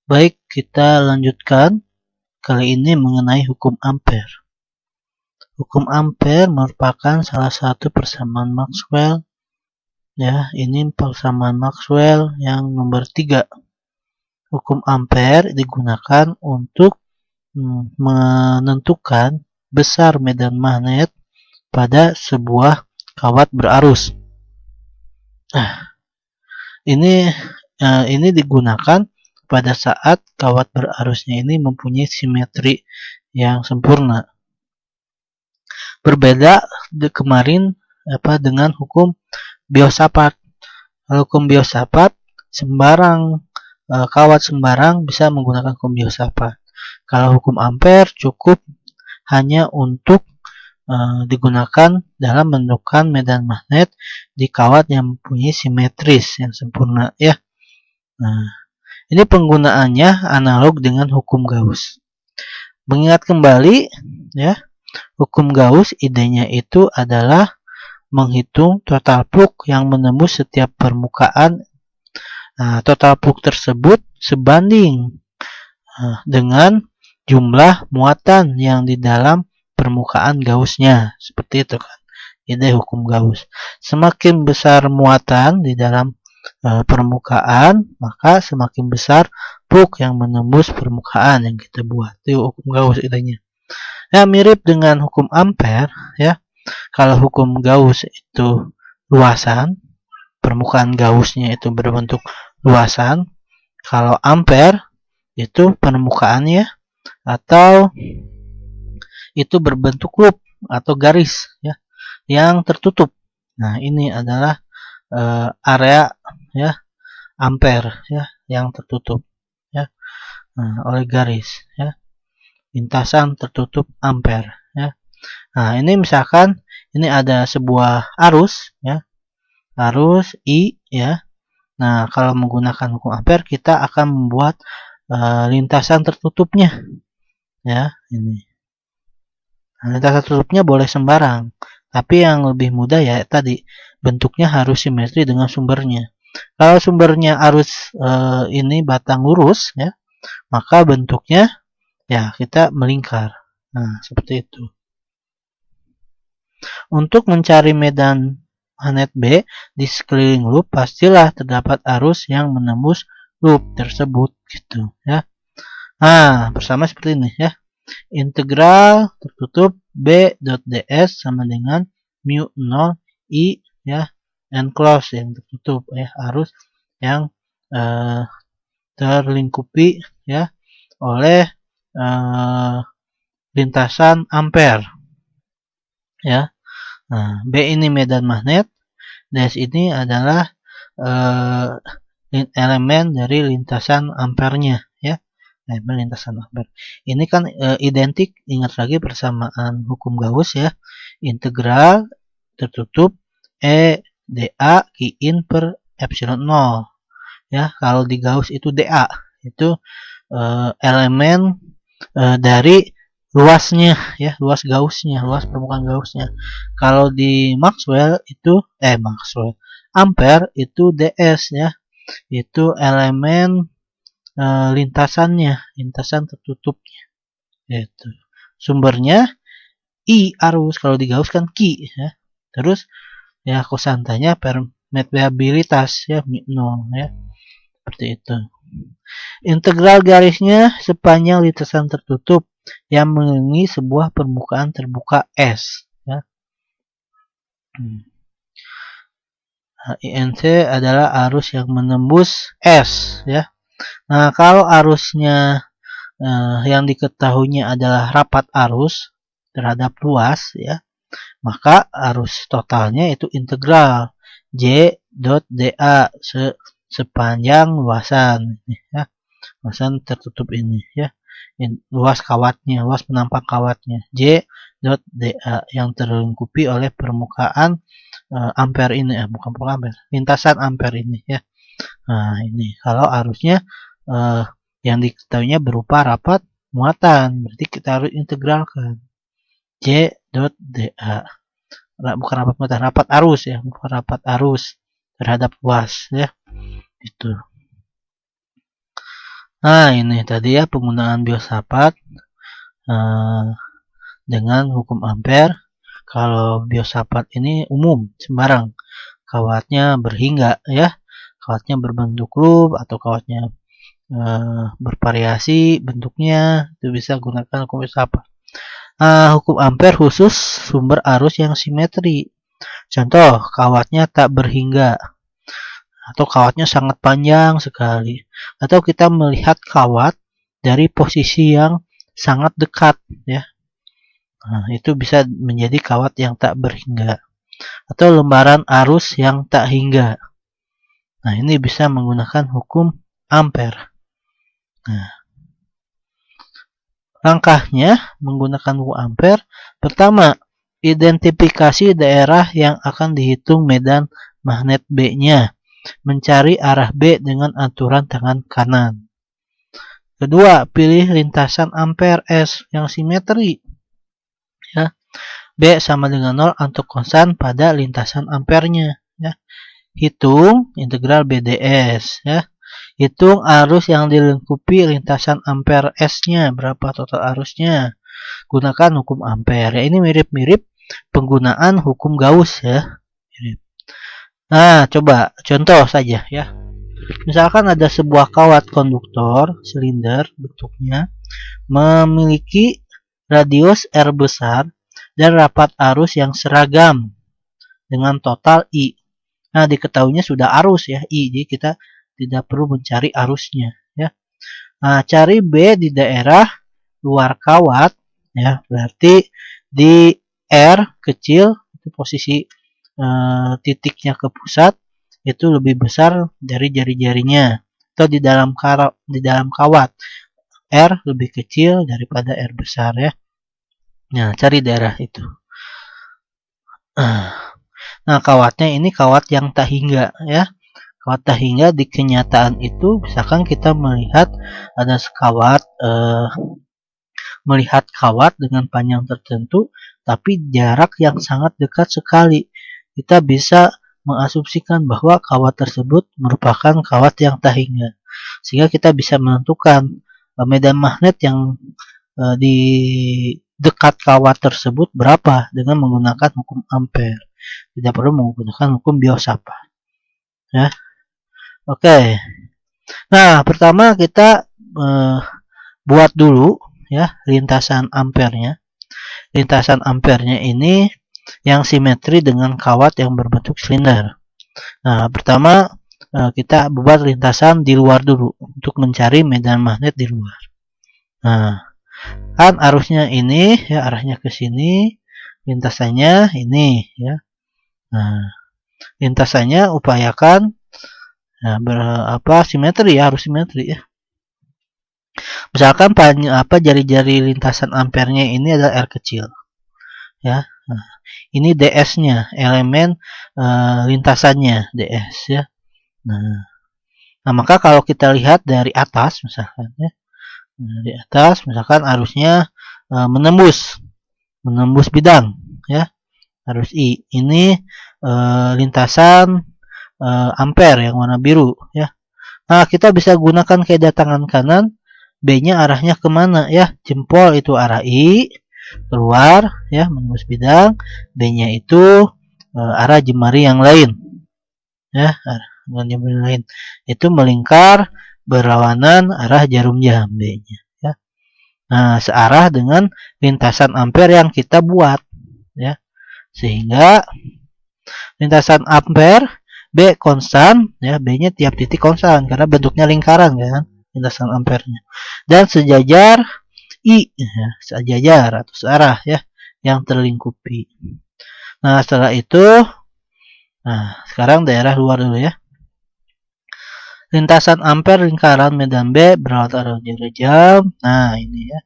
Baik, kita lanjutkan kali ini mengenai hukum Ampere. Hukum Ampere merupakan salah satu persamaan Maxwell. Ya, ini persamaan Maxwell yang nomor 3. Hukum Ampere digunakan untuk menentukan besar medan magnet pada sebuah kawat berarus. Nah, ini digunakan pada saat kawat berarusnya ini mempunyai simetri yang sempurna. Berbeda kemarin dengan hukum Biot-Savart. Hukum Biot-Savart kawat sembarang bisa menggunakan hukum Biot-Savart. Kalau hukum Ampere cukup hanya untuk digunakan dalam menentukan medan magnet di kawat yang mempunyai simetris yang sempurna ya. Nah, ini penggunaannya analog dengan hukum Gauss. Mengingat kembali ya, hukum Gauss idenya itu adalah menghitung total flux yang menembus setiap permukaan. Nah, total flux tersebut sebanding dengan jumlah muatan yang di dalam permukaan Gaussnya. Seperti itu kan. Ide hukum Gauss. Semakin besar muatan di dalam permukaan, maka semakin besar flux yang menembus permukaan yang kita buat. Itu hukum Gauss idenya. Ya, mirip dengan hukum Ampere ya. Kalau hukum Gauss itu luasan, permukaan Gaussnya itu berbentuk luasan. Kalau Ampere itu permukaannya atau itu berbentuk loop atau garis ya yang tertutup. Nah, ini adalah area ya Ampere ya yang tertutup ya oleh garis ya, lintasan tertutup Ampere ya. Nah, ini misalkan ini ada sebuah arus ya, arus I ya. Nah, kalau menggunakan hukum Ampere kita akan membuat lintasan tertutupnya ya, ini. Nah, lintasan tertutupnya boleh sembarang, tapi yang lebih mudah ya tadi bentuknya harus simetri dengan sumbernya. Kalau sumbernya arus ini batang lurus ya, maka bentuknya ya kita melingkar. Nah, seperti itu. Untuk mencari medan magnet B di sekeliling loop, pastilah terdapat arus yang menembus loop tersebut gitu ya. Nah, bersama seperti ini ya. Integral tertutup B.ds sama dengan mu 0 I ya, enclosed yang tertutup ya, arus yang terlingkupi ya oleh lintasan Ampere ya. Nah, B ini medan magnet, ds ini adalah elemen dari lintasan Ampere-nya ya. Elemen lintasan Ampere. Ini kan identik, ingat lagi persamaan hukum Gauss ya. Integral tertutup E dA Q in per epsilon 0 ya. Kalau di Gauss itu dA itu elemen dari luasnya ya, luas Gaussnya, luas permukaan Gaussnya. Kalau di Maxwell itu Ampere itu ds ya, itu elemen lintasannya, lintasan tertutupnya. Itu. Sumbernya I arus, kalau di Gauss kan Q ya. Terus ya kosantanya permeabilitas ya, 0 ya. Seperti itu. Integral garisnya sepanjang lintasan tertutup yang mengelilingi sebuah permukaan terbuka S ya. INC adalah arus yang menembus S ya. Nah, kalau arusnya yang diketahuinya adalah rapat arus terhadap luas ya, maka arus totalnya itu integral J dot dA sepanjang luasan ya, luasan tertutup ini ya, luas kawatnya, luas penampang kawatnya J dot dA yang terlingkupi oleh permukaan Ampere ini bukan permukaan Ampere, lintasan Ampere ini ya. Nah, ini kalau arusnya yang diketahuinya berupa rapat muatan, berarti kita harus integralkan J dot dA. Bukan rapat muatan, rapat arus ya, bukan rapat arus terhadap luas ya. Itu. Nah, ini tadi ya penggunaan filsafat dengan hukum Ampere. Kalau filsafat ini umum, sembarang. Kawatnya berhingga ya. Kawatnya berbentuk loop atau kawatnya bervariasi bentuknya, itu bisa gunakan hukum filsafat. Hukum Ampere khusus sumber arus yang simetri. Contoh, kawatnya tak berhingga atau kawatnya sangat panjang sekali, atau kita melihat kawat dari posisi yang sangat dekat ya. Nah, itu bisa menjadi kawat yang tak berhingga atau lembaran arus yang tak hingga. Nah, ini bisa menggunakan hukum Ampere. Nah, langkahnya menggunakan hukum Ampere. Pertama, identifikasi daerah yang akan dihitung medan magnet B-nya. Mencari arah B dengan aturan tangan kanan. Kedua, pilih lintasan Ampere S yang simetri. Ya. B sama dengan 0 untuk konstan pada lintasan ampernya. Ya. Hitung integral BDS. Ya. Hitung arus yang dilingkupi lintasan Ampere S-nya. Berapa total arusnya. Gunakan hukum Ampere. Ya, ini mirip-mirip penggunaan hukum Gauss ya. Mirip. Nah, coba contoh saja ya. Misalkan ada sebuah kawat konduktor silinder bentuknya memiliki radius R besar dan rapat arus yang seragam dengan total I. Nah, diketahuinya sudah arus ya I, jadi kita tidak perlu mencari arusnya ya. Nah, cari B di daerah luar kawat ya, berarti di R kecil itu posisi titiknya ke pusat itu lebih besar dari jari-jarinya, atau di dalam kawat R lebih kecil daripada R besar ya. Nah, cari daerah itu. Nah, kawatnya ini kawat yang tak hingga ya. Kawat tak hingga di kenyataan itu misalkan kita melihat ada sekawat melihat kawat dengan panjang tertentu tapi jarak yang sangat dekat sekali. Kita bisa mengasumsikan bahwa kawat tersebut merupakan kawat yang tak hingga. Sehingga kita bisa menentukan medan magnet yang di dekat kawat tersebut berapa dengan menggunakan hukum Ampere. Tidak perlu menggunakan hukum Biot-Savart. Ya. Oke. Nah, pertama kita buat dulu ya lintasan ampernya. Lintasan ampernya ini yang simetri dengan kawat yang berbentuk silinder. Nah, pertama kita buat lintasan di luar dulu untuk mencari medan magnet di luar. Nah, kan arusnya ini ya, arahnya ke sini, lintasannya ini ya. Nah, lintasannya upayakan simetri ya, harus simetri ya. Misalkan jari-jari lintasan ampernya ini adalah R kecil ya. Nah, ini DS-nya, elemen lintasannya DS ya. Nah, maka kalau kita lihat dari atas misalkan ya, dari atas misalkan arusnya menembus bidang ya, arus I. Ini lintasan ampere yang warna biru ya. Nah, kita bisa gunakan kaidah tangan kanan. B-nya arahnya kemana ya? Jempol itu arah I, keluar ya, menembus bidang. B-nya itu arah jemari yang lain ya, arah jemari yang lain itu melingkar berlawanan arah jarum jam B-nya ya. Nah, searah dengan lintasan ampere yang kita buat ya, sehingga lintasan ampere B konstan ya, B-nya tiap titik konstan karena bentuknya lingkaran kan lintasan ampernya, dan sejajar I ya, sejajar atau searah ya yang terlingkupi. Nah, setelah itu sekarang daerah luar dulu ya. Lintasan ampere lingkaran medan B berlatar jarum jam. Nah, ini ya.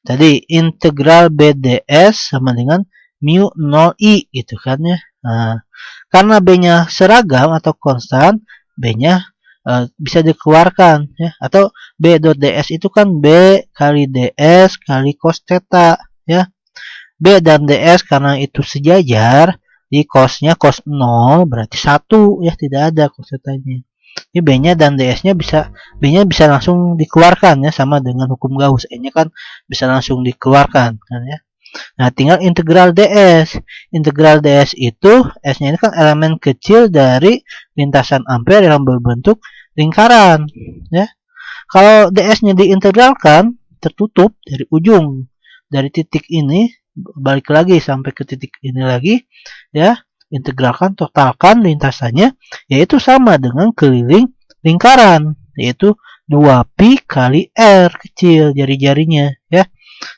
Tadi integral BDS sama dengan mu 0I gitu kan ya. Nah, karena B-nya seragam atau konstan, B-nya bisa dikeluarkan ya, atau B dot DS itu kan B kali DS kali cos theta ya. B dan DS karena itu sejajar, di cosnya cos 0 berarti 1 ya, tidak ada cos theta-nya. Ini B-nya dan DS-nya B-nya bisa langsung dikeluarkan ya, sama dengan hukum Gauss. E-nya kan bisa langsung dikeluarkan kan ya. Nah, tinggal integral DS. Integral DS itu S-nya ini kan elemen kecil dari lintasan ampere yang berbentuk lingkaran ya. Kalau DS-nya diintegralkan, tertutup dari ujung dari titik ini balik lagi sampai ke titik ini lagi ya, integralkan, totalkan lintasannya, yaitu sama dengan keliling lingkaran, yaitu 2pi kali R kecil jari-jarinya ya.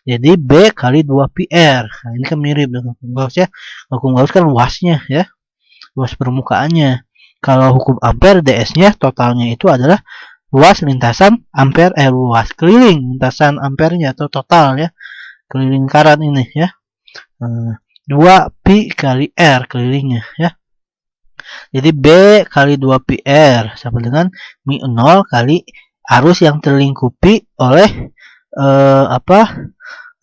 Jadi B kali 2πr. Nah, ini kan mirip dengan hukum Gauss ya. Hukum Gauss kan luasnya ya, luas permukaannya. Kalau hukum Ampere ds-nya totalnya itu adalah luas lintasan ampere, luas keliling lintasan ampernya atau total ya, keliling lingkaran ini ya. 2pi kali R kelilingnya ya. Jadi B kali 2πr sama dengan μ0 kali arus yang terlingkupi oleh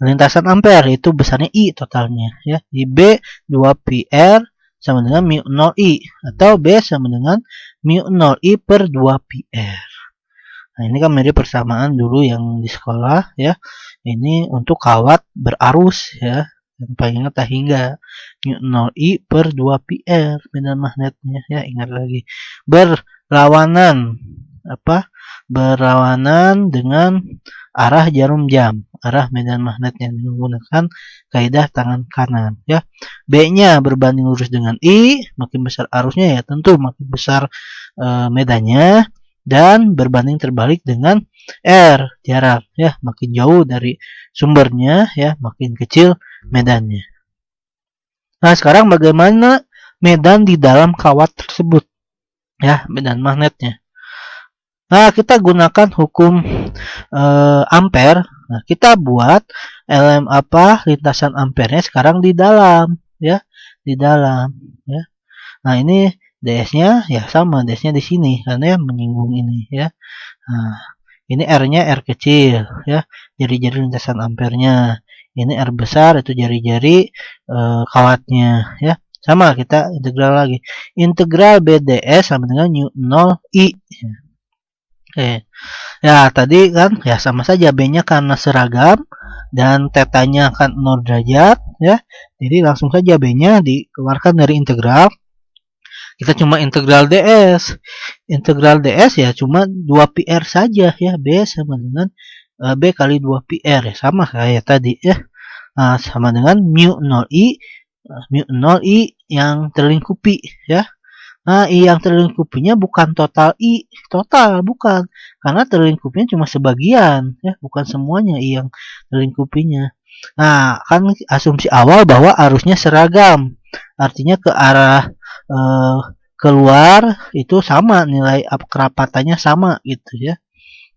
lintasan ampere, itu besarnya I totalnya ya. Di B 2πr sama dengan μ0I, atau B sama dengan μ0I per 2πr. Nah, ini kan mirip persamaan dulu yang di sekolah ya. Ini untuk kawat berarus ya. Yang paling ingat hingga μ0I per 2πr medan magnetnya ya, ingat lagi. Berlawanan berlawanan dengan arah jarum jam, arah medan magnetnya menggunakan kaidah tangan kanan ya. B-nya berbanding lurus dengan I, makin besar arusnya ya tentu makin besar medannya, dan berbanding terbalik dengan R, jarak ya, makin jauh dari sumbernya ya, makin kecil medannya. Nah, sekarang bagaimana medan di dalam kawat tersebut ya, medan magnetnya. Nah, kita gunakan hukum ampere. Nah, kita buat lintasan ampernya sekarang di dalam ya, di dalam ya. Nah, ini ds-nya ya sama, ds-nya di sini karena ya menyinggung ini ya. Nah, ini R-nya R kecil ya, jari-jari lintasan ampernya. Ini R besar, itu jari-jari kawatnya ya. Sama, kita integral lagi. Integral BDS sama dengan μ0I. Oke. Ya, tadi kan ya sama saja, B-nya karena seragam dan tetanya kan 0 derajat ya. Jadi langsung saja B-nya dikeluarkan dari integral. Kita cuma integral ds. Integral ds ya cuma 2πr saja ya. B sama dengan B kali 2πr ya, sama kayak tadi ya. Nah, sama dengan μ0I yang terlingkupi ya. Nah, I yang terlingkupinya bukan total I, total bukan. Karena terlingkupinya cuma sebagian ya, bukan semuanya I yang terlingkupinya. Nah, kan asumsi awal bahwa arusnya seragam. Artinya ke arah keluar itu sama, nilai kerapatannya sama gitu ya.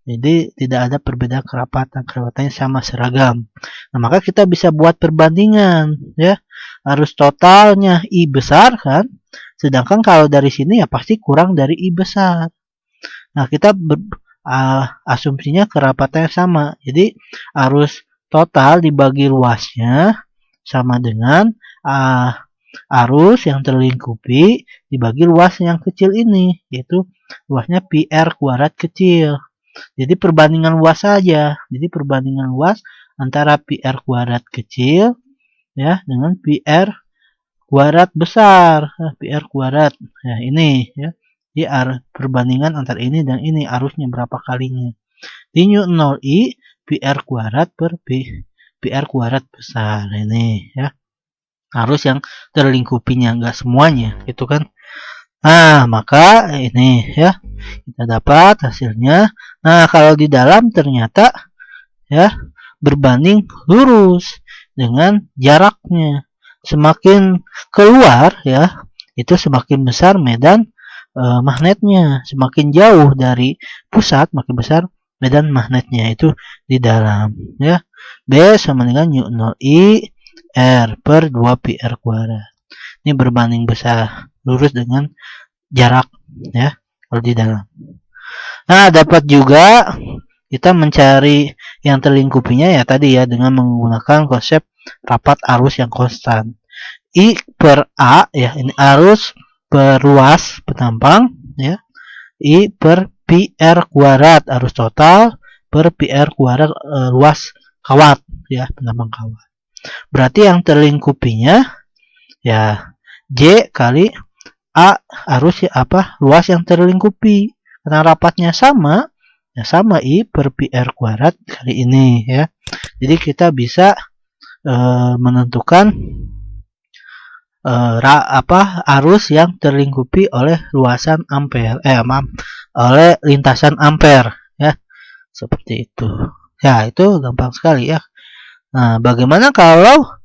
Jadi tidak ada perbedaan kerapatannya sama, seragam. Nah, maka kita bisa buat perbandingan ya. Arus totalnya I besar kan, sedangkan kalau dari sini ya pasti kurang dari I besar. Nah, kita asumsinya kerapatannya sama. Jadi arus total dibagi luasnya sama dengan arus yang terlingkupi dibagi luas yang kecil ini, yaitu luasnya πr kuadrat kecil. Jadi perbandingan luas saja. Jadi perbandingan luas antara πr kuadrat kecil ya dengan πr kuadrat besar, πr kuadrat. Ya, ini ya. Jadi perbandingan antara ini dan ini, arusnya berapa kalinya. Di μ0I πr kuadrat per πr kuadrat besar ini ya. Arus yang terlingkupinya, enggak semuanya gitu kan. Nah, maka ini ya kita dapat hasilnya. Nah, kalau di dalam ternyata ya berbanding lurus dengan jaraknya. Semakin keluar ya, itu semakin besar medan magnetnya. Semakin jauh dari pusat makin besar medan magnetnya, itu di dalam ya. B sama dengan μ0I R per 2πr kuadrat. Ini berbanding besar lurus dengan jarak ya kalau di dalam. Nah, dapat juga kita mencari yang terlingkupinya ya tadi ya, dengan menggunakan konsep rapat arus yang konstan. I per A ya, ini arus per luas petampang ya. I per pi R kuadrat, arus total per pi R kuadrat luas kawat ya, penambang kawat. Berarti yang terlingkupinya ya J kali A arus ya, luas yang terlingkupi. Karena rapatnya sama, ya sama I per pi R kuadrat kali ini ya. Jadi kita bisa menentukan arus yang terlingkupi oleh luasan ampere, oleh lintasan ampere ya. Seperti itu. Ya, itu gampang sekali ya. Nah, bagaimana kalau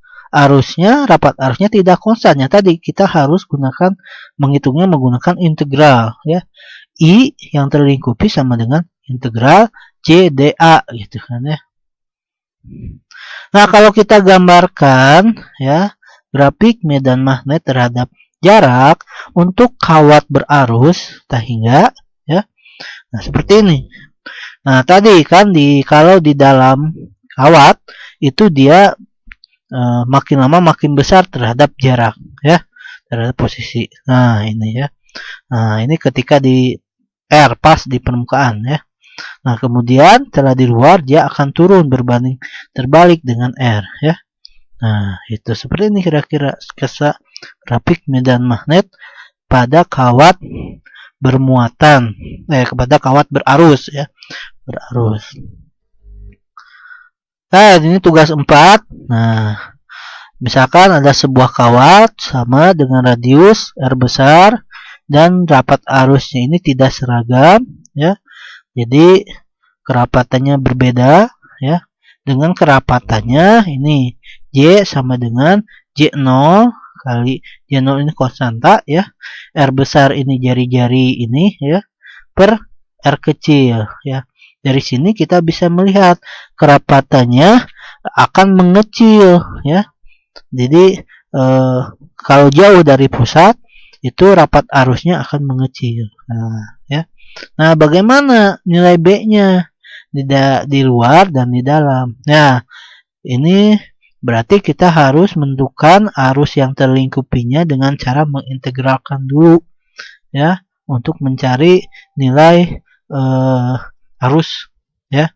rapat arusnya tidak konstan? Ya, tadi kita harus menghitungnya menggunakan integral ya. I yang terlingkupi sama dengan integral CdA gitu kan ya. Nah, kalau kita gambarkan ya grafik medan magnet terhadap jarak untuk kawat berarus tahingga ya. Nah, seperti ini. Nah, tadi kan kalau di dalam kawat itu dia makin lama makin besar terhadap jarak ya, terhadap posisi. Nah, ini ya. Nah, ini ketika di R pas di permukaan ya. Nah, kemudian setelah di luar dia akan turun berbanding terbalik dengan R ya. Nah, itu seperti ini kira-kira sketsa grafik medan magnet pada kawat bermuatan kepada kawat berarus ya, berarus. Nah, ini tugas 4. Nah, misalkan ada sebuah kawat sama dengan radius R besar dan rapat arusnya ini tidak seragam ya. Jadi kerapatannya berbeda ya. Dengan kerapatannya ini J sama dengan J0 kali J0 ini konstanta ya. R besar ini jari-jari ini ya per R kecil ya. Dari sini kita bisa melihat kerapatannya akan mengecil ya. Jadi kalau jauh dari pusat itu rapat arusnya akan mengecil. Nah, ya. Nah, bagaimana nilai B-nya di luar dan di dalam? Nah, ini berarti kita harus menentukan arus yang terlingkupinya dengan cara mengintegralkan dulu ya untuk mencari nilai arus ya.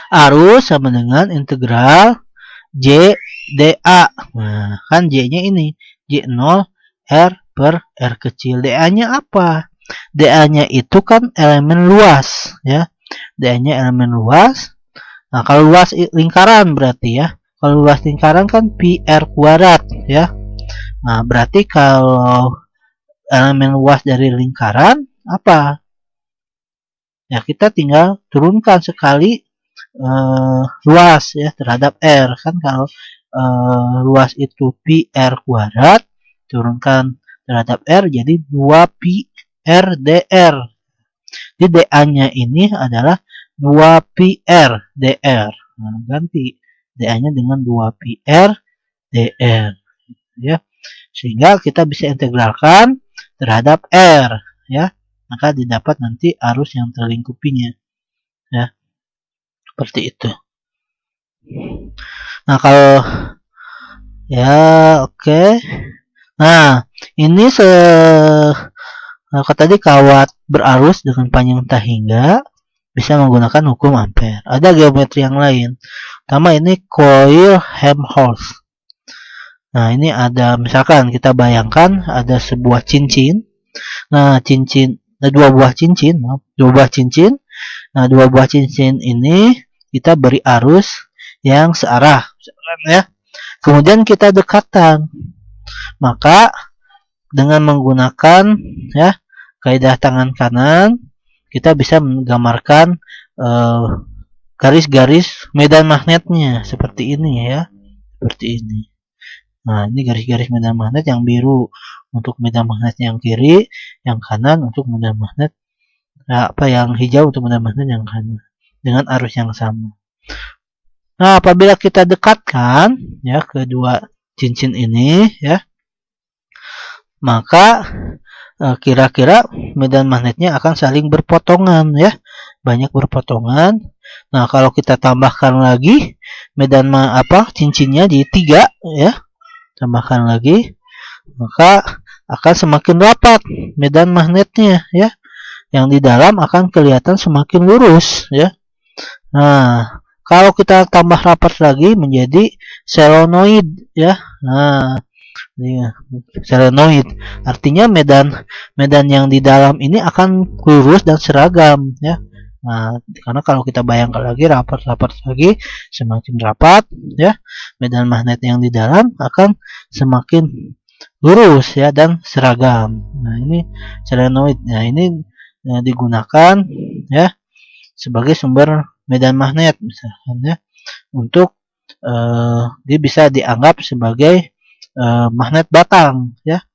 Arus sama dengan integral J dA. Nah, kan J-nya ini J0 R per R kecil. dA-nya apa? dA-nya itu kan elemen luas ya. dA-nya elemen luas. Nah, kalau luas lingkaran berarti ya. Kalau luas lingkaran kan pi R kuadrat ya. Nah, berarti kalau elemen luas dari lingkaran apa? Ya, kita tinggal turunkan sekali luas ya terhadap R. Kan kalau luas itu pi R kuadrat, turunkan terhadap R jadi 2 pi R dr. Jadi dA-nya ini adalah 2 pi R dr. Nah, ganti dA-nya dengan 2 pi R dr ya. Sehingga kita bisa integralkan terhadap R ya. Maka didapat nanti arus yang terlingkupinya ya. Seperti itu. Nah, kalau ya oke. Nah, ini tadi kawat berarus dengan panjang tahingga bisa menggunakan hukum ampere. Ada geometri yang lain. Pertama ini coil Helmholtz. Nah, ini ada misalkan kita bayangkan ada sebuah cincin. Nah, dua buah cincin. Nah, dua buah cincin ini kita beri arus yang searah ya. Kemudian kita dekatkan. Maka dengan menggunakan ya kaidah tangan kanan kita bisa menggambarkan garis-garis medan magnetnya seperti ini ya. Seperti ini. Nah, ini garis-garis medan magnet yang biru untuk medan magnet yang kiri, yang kanan untuk medan magnet yang hijau untuk medan magnet yang kanan dengan arus yang sama. Nah, apabila kita dekatkan ya kedua cincin ini ya, maka kira-kira medan magnetnya akan saling berpotongan ya, banyak berpotongan. Nah, kalau kita tambahkan lagi medan cincinnya di 3 ya, tambahkan lagi, maka akan semakin rapat medan magnetnya ya. yang di dalam akan kelihatan semakin lurus ya. Nah, kalau kita tambah rapat lagi menjadi selenoid ya. Nah, selenoid artinya medan yang di dalam ini akan lurus dan seragam ya. Nah, karena kalau kita bayangkan lagi rapat lagi, semakin rapat ya, medan magnet yang di dalam akan semakin lurus ya dan seragam. Nah, ini selenoid. Nah, ini digunakan ya sebagai sumber medan magnet misalkan ya, untuk dia bisa dianggap sebagai magnet batang ya.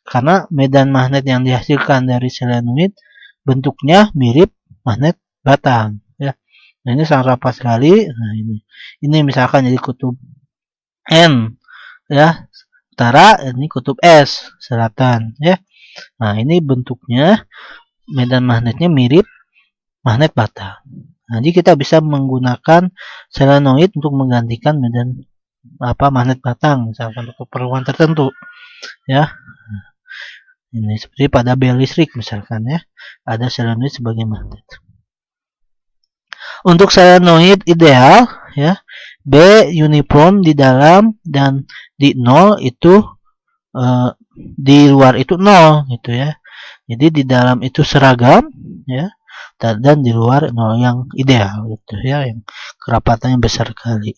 Karena medan magnet yang dihasilkan dari selenoid bentuknya mirip magnet batang ya. Nah, ini sangat rapat sekali. Nah, ini misalkan jadi kutub N ya, utara, ini kutub S, selatan ya. Nah, ini bentuknya medan magnetnya mirip magnet batang. Nah, jadi kita bisa menggunakan selenoid untuk menggantikan medan magnet batang misalkan untuk keperluan tertentu ya. Ini seperti pada bel listrik misalkan ya, ada selenoid sebagai magnet. Untuk selenoid ideal ya, B uniform di dalam dan di 0 itu di luar itu 0 gitu ya. Jadi di dalam itu seragam ya, dan di luar 0 yang ideal gitu ya, yang kerapatannya besar sekali.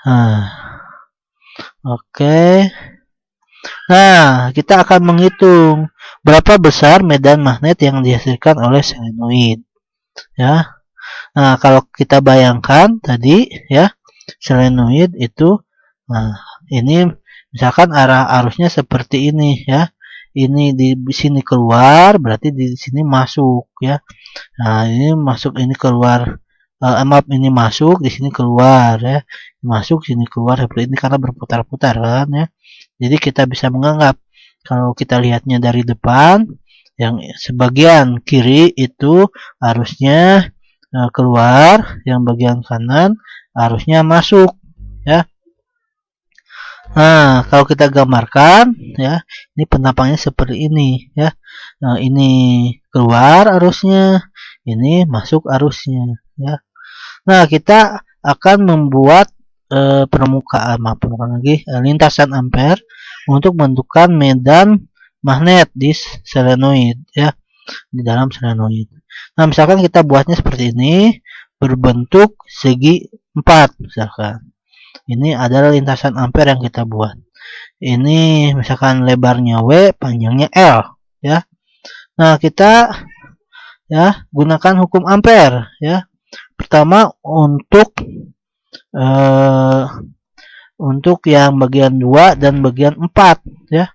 Nah, oke. Nah, kita akan menghitung berapa besar medan magnet yang dihasilkan oleh selenoid ya. Nah, kalau kita bayangkan tadi ya, selenoid itu, nah ini misalkan arah arusnya seperti ini ya. Ini di sini keluar, berarti di sini masuk ya. Nah, ini masuk, ini keluar. Maaf, ini masuk, di sini keluar ya. Masuk, sini keluar seperti ini karena berputar-putar kan ya. Jadi kita bisa menganggap kalau kita lihatnya dari depan, yang sebagian kiri itu arusnya keluar, yang bagian kanan arusnya masuk ya. Nah, kalau kita gambarkan ya, ini penampangnya seperti ini ya. Nah, ini keluar arusnya, ini masuk arusnya ya. Nah, kita akan membuat permukaan lagi lintasan ampere untuk menentukan medan magnet di selenoid ya, di dalam selenoid. Nah, misalkan kita buatnya seperti ini, berbentuk segi 4 misalkan. Ini adalah lintasan ampere yang kita buat. Ini misalkan lebarnya W, panjangnya L ya. Nah, kita ya gunakan hukum ampere ya. Pertama untuk yang bagian 2 dan bagian 4 ya.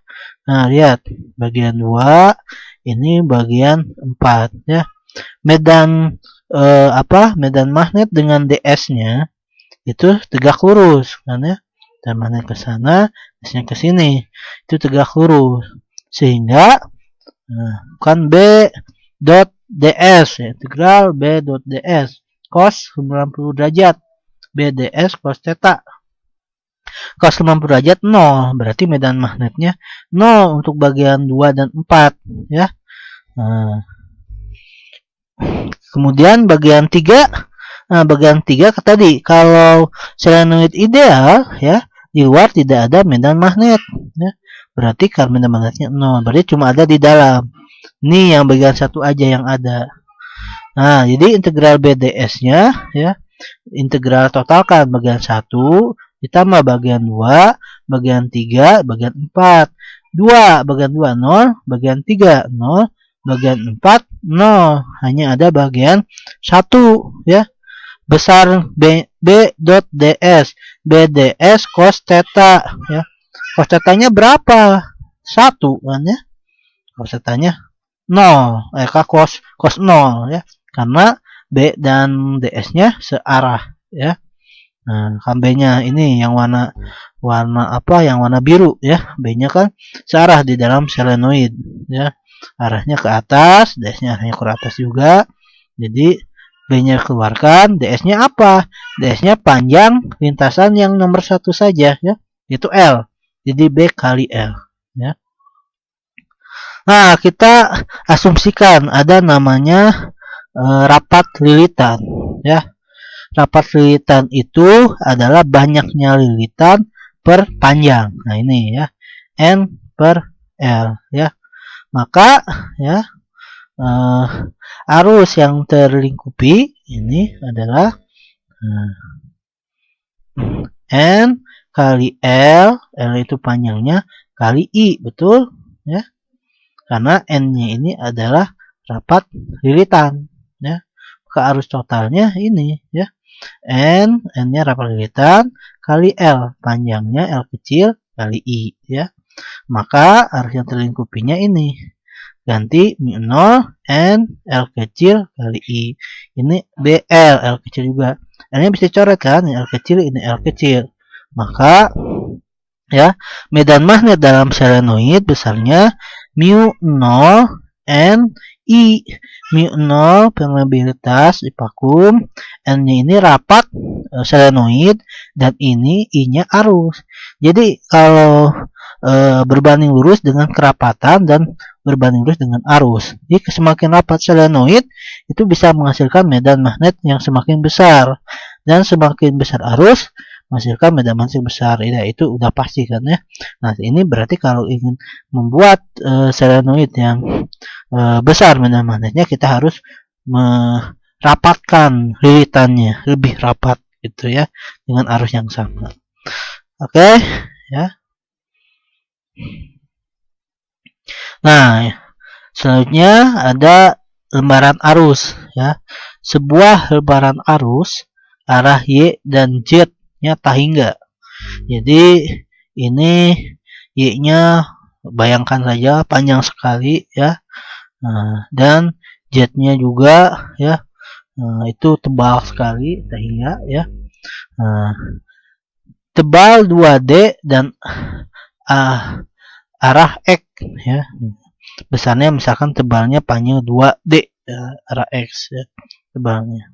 Nah, lihat bagian 2, ini bagian 4 ya. Medan medan magnet dengan DS-nya itu tegak lurus kan ya. Dan magnet ke sana, DS-nya ke sini. Itu tegak lurus. Sehingga bukan B dot DS ya, integral B dot DS cos 90 derajat BDS cos theta. Cos 90 derajat 0, berarti medan magnetnya 0 untuk bagian 2 dan 4 ya. Nah, kemudian bagian 3, bagian 3 tadi kalau selenoid ideal ya, di luar tidak ada medan magnet ya. Berarti kalau medan magnetnya 0, berarti cuma ada di dalam. Ini yang bagian 1 aja yang ada. Nah, jadi integral BDS-nya ya, integral totalkan bagian 1 ditambah bagian 2, bagian 3, bagian 4. 2 bagian 2 0, bagian 3 0, bagian 4 0. Hanya ada bagian 1 ya. Besar B dot DS, BDS cos theta ya. Cos theta-nya berapa? 1 kan ya. Cos theta-nya 0, cos 0 ya. Karena B dan DS-nya searah ya. Nah, kan B-nya ini yang warna yang warna biru ya. B-nya kan searah di dalam selenoid ya. Arahnya ke atas, DS-nya arahnya ke atas juga. Jadi B-nya keluarkan, DS-nya apa? DS-nya panjang lintasan yang nomor 1 saja ya, yaitu L. Jadi B kali L ya. Nah, kita asumsikan ada namanya rapat lilitan, ya. Rapat lilitan itu adalah banyaknya lilitan per panjang. Nah, ini ya. N per L, ya. Maka ya arus yang terlingkupi ini adalah N kali L itu panjangnya kali I, betul ya? Karena N-nya ini adalah rapat lilitan ya. Maka arus totalnya ini ya. N-nya rapat lilitan kali L, panjangnya L kecil kali I ya. Maka arus yang terlingkupinya ini. Ganti mu 0 N L kecil kali I. Ini BL, L kecil juga. L-nya bisa coret kan? Ini L kecil, ini L kecil. Maka ya, medan magnet dalam solenoid besarnya mu 0 N I. Mu 0 permeabilitas di vakum, N-nya ini rapat solenoid, dan ini I-nya arus. Jadi kalau berbanding lurus dengan kerapatan dan berbanding lurus dengan arus. Jadi semakin rapat solenoid itu bisa menghasilkan medan magnet yang semakin besar, dan semakin besar arus menghasilkan medan magnet besar. Ya, itu udah pasti kan ya. Nah, ini berarti kalau ingin membuat solenoid yang besar medan magnetnya, kita harus merapatkan lilitannya lebih rapat gitu ya, dengan arus yang sama. Oke, ya. Nah, selanjutnya ada lembaran arus ya. Sebuah lembaran arus arah Y dan Z-nya tak hingga. Jadi ini Y-nya bayangkan saja panjang sekali ya. Dan Z-nya juga ya itu tebal sekali tak hingga ya. Tebal 2D dan arah X ya. Besarnya misalkan tebalnya panjang 2D ya, arah X ya, tebalnya.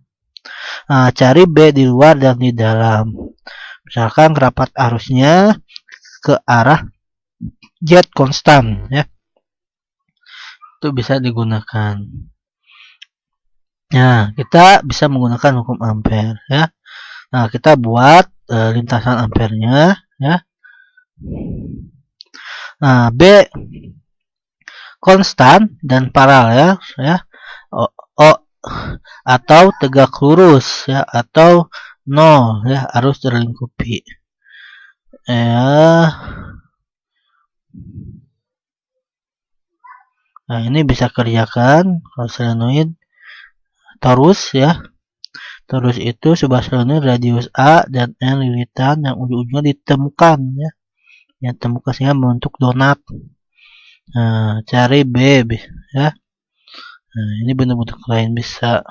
Nah, cari B di luar dan di dalam. Misalkan rapat arusnya ke arah Z konstan ya. Itu bisa digunakan. Nah, kita bisa menggunakan hukum ampere ya. Nah, kita buat lintasan ampernya ya. Nah, B konstan dan paralel ya. O atau tegak lurus ya, atau 0 ya, arus terlingkupi ya. Nah, ini bisa kerjakan kalau solenoid torus ya. Torus itu sebuah solenoid radius A dan N lilitan yang ujung-ujungnya ditemukan ya. Yang temukan sehingga membentuk donat. Nah, cari B ya. Nah, ini bentuk-bentuk lain bisa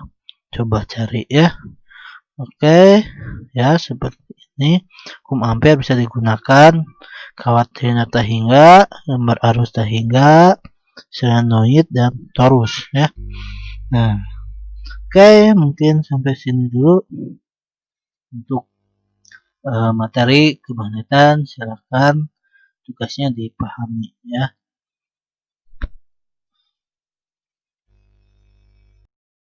coba cari ya. Oke, ya seperti ini. Hukum ampere bisa digunakan kawat tak hingga, lembar arus tak hingga, solenoid dan torus ya. Nah, oke, mungkin sampai sini dulu untuk materi kemagnetan. Silakan tugasnya dipahami ya.